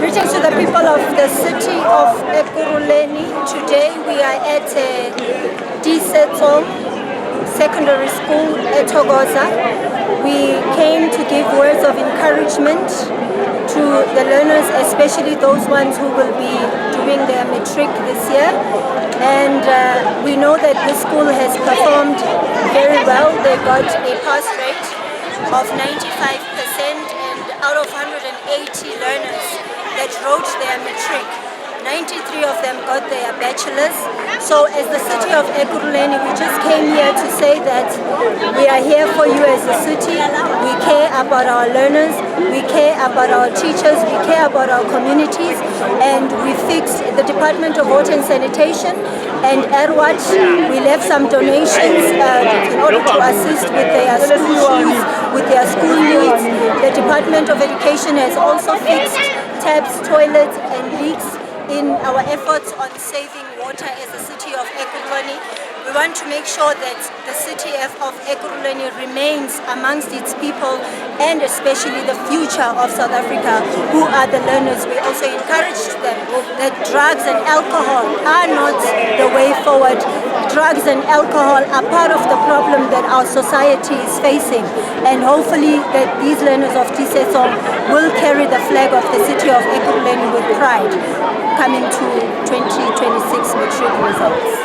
Greetings to the people of the city of Ekurhuleni. Today we are at Secondary School at Togoza. We came to give words of encouragement to the learners, especially those ones who will be doing their matric this year. And we know that this school has performed very well. They got a pass rate of 95%, and out of 180 learners that wrote their matric, 93 of them got their bachelors. So as the city of Ekurhuleni, we just came here to say that we are here for you as a city. We care about our learners, we care about our teachers, we care about our communities, and we fixed the Department of Water and Sanitation. And at what we left some donations in order to assist with their school shoes, with their school needs. The Department of Education has also fixed taps, toilets and leaks in our efforts on saving water as the city of Ekurhuleni. We want to make sure that the city of Ekurhuleni remains amongst its people, and especially the future of South Africa, who are the learners. We also encouraged them that drugs and alcohol are not the way forward. Drugs and alcohol are part of the problem that our society is facing, and hopefully that these learners of Tiseso will carry the flag of the city of Ekurhuleni with pride coming to 2026 matric results.